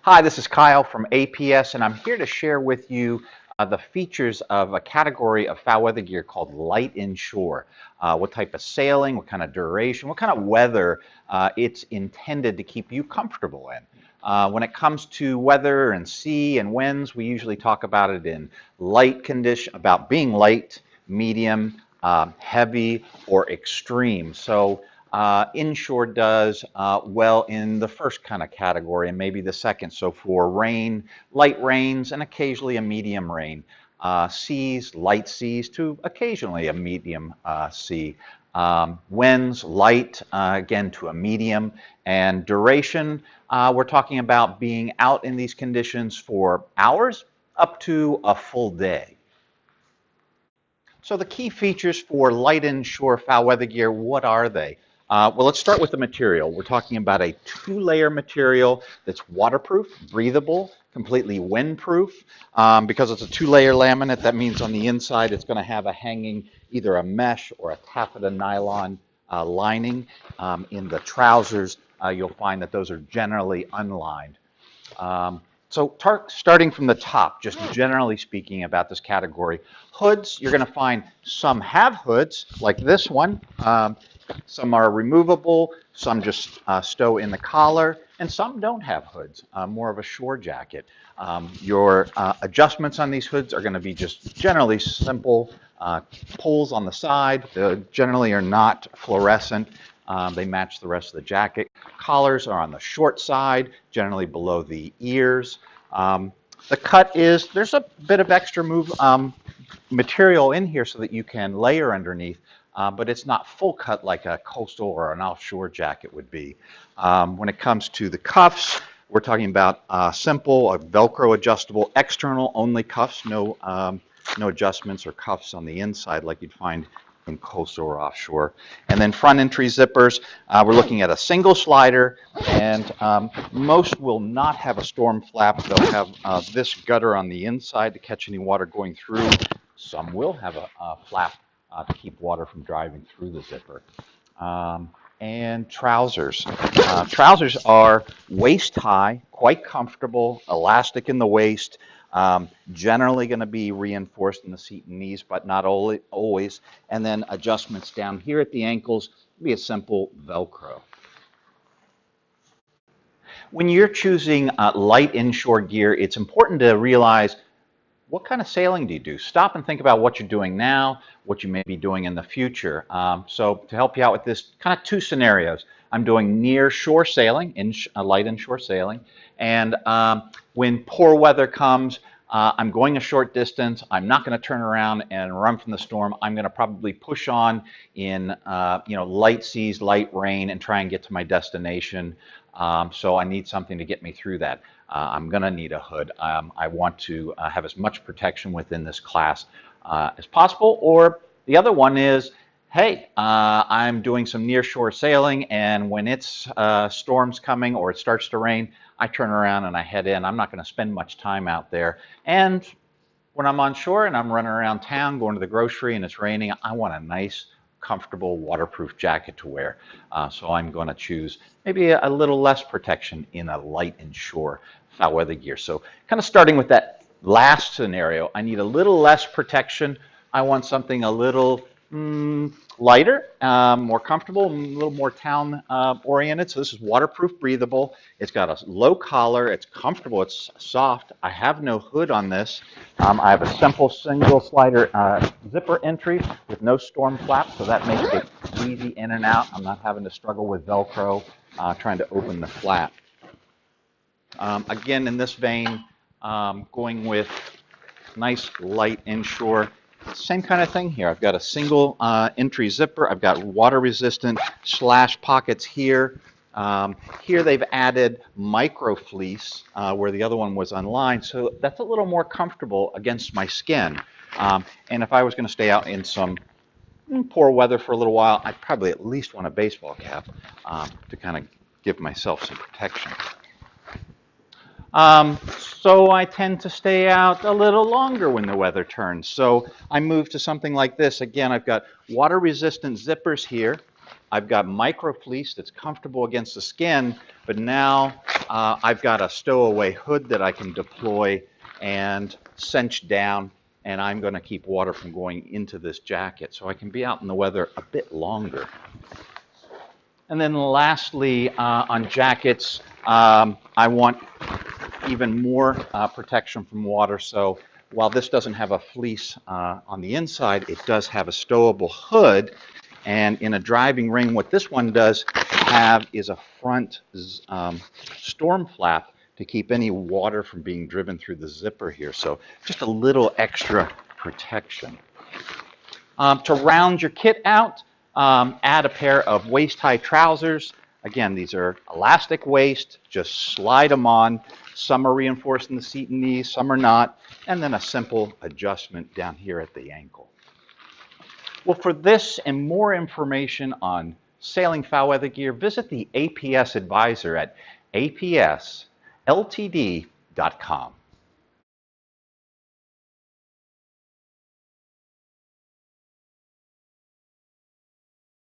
Hi, this is Kyle from APS, and I'm here to share with you the features of a category of foul weather gear called light inshore. What type of sailing, what kind of duration, what kind of weather it's intended to keep you comfortable in. When it comes to weather and sea and winds, we usually talk about it in light condition, about being light, medium, heavy, or extreme. So Inshore does well in the first kind of category and maybe the second. So for rain, light rains, and occasionally a medium rain. Seas, light seas to occasionally a medium sea. Winds, light, again to a medium. And duration, we're talking about being out in these conditions for hours up to a full day. So the key features for light inshore foul weather gear, what are they? Well, let's start with the material. We're talking about a two-layer material that's waterproof, breathable, completely windproof. Because it's a two-layer laminate, that means on the inside it's going to have a hanging, either a mesh or a taffeta nylon lining. In the trousers, you'll find that those are generally unlined. So starting from the top, just generally speaking about this category, hoods, you're going to find some have hoods, like this one. Some are removable, some just stow in the collar, and some don't have hoods, more of a shore jacket. Your adjustments on these hoods are going to be just generally simple pulls on the side. They generally are not fluorescent. They match the rest of the jacket. Collars are on the short side, generally below the ears. The cut is, there's a bit of extra material in here so that you can layer underneath, but it's not full cut like a coastal or an offshore jacket would be. When it comes to the cuffs, we're talking about simple, Velcro adjustable, external only cuffs, no adjustments or cuffs on the inside like you'd find in coastal or offshore. And then front entry zippers, we're looking at a single slider, and most will not have a storm flap. They'll have this gutter on the inside to catch any water going through. Some will have a flap to keep water from driving through the zipper. And trousers. Trousers are waist high, quite comfortable, elastic in the waist, generally going to be reinforced in the seat and knees, but not always. And then adjustments down here at the ankles be a simple Velcro. When you're choosing light inshore gear, it's important to realize, what kind of sailing do you do? Stop and think about what you're doing now, what you may be doing in the future. So to help you out with this, kind of two scenarios. I'm doing near shore sailing, light inshore sailing, and when poor weather comes, I'm going a short distance. I'm not going to turn around and run from the storm. I'm going to probably push on in light seas, light rain, and try and get to my destination. So I need something to get me through that. I'm going to need a hood. I want to have as much protection within this class as possible. Or the other one is, hey, I'm doing some near-shore sailing, and when it's storms coming or it starts to rain, I turn around and I head in. I'm not going to spend much time out there. And when I'm on shore and I'm running around town, going to the grocery and it's raining, I want a nice, comfortable, waterproof jacket to wear. So I'm going to choose maybe a little less protection in a light inshore foul weather gear. So kind of starting with that last scenario, I need a little less protection. I want something a little lighter, more comfortable, a little more town oriented. So this is waterproof, breathable. It's got a low collar. It's comfortable. It's soft. I have no hood on this. I have a simple single slider zipper entry with no storm flap, so that makes it easy in and out. I'm not having to struggle with Velcro trying to open the flap. Again, in this vein, going with nice light inshore. Same kind of thing here. I've got a single entry zipper. I've got water resistant slash pockets here. Here they've added micro fleece where the other one was unlined, so that's a little more comfortable against my skin. And if I was going to stay out in some poor weather for a little while, I'd probably at least want a baseball cap to kind of give myself some protection. So I tend to stay out a little longer when the weather turns. So I move to something like this. Again, I've got water-resistant zippers here. I've got micro fleece that's comfortable against the skin, but now I've got a stowaway hood that I can deploy and cinch down, and I'm going to keep water from going into this jacket so I can be out in the weather a bit longer. And then lastly, on jackets, I want even more protection from water. So while this doesn't have a fleece on the inside, it does have a stowable hood. And in a driving rain, what this one does have is a front storm flap to keep any water from being driven through the zipper here. So just a little extra protection. To round your kit out, add a pair of waist-high trousers. Again, these are elastic waist, just slide them on. Some are reinforcing the seat and knees, some are not, and then a simple adjustment down here at the ankle. Well, for this and more information on sailing foul weather gear, visit the APS advisor at apsltd.com.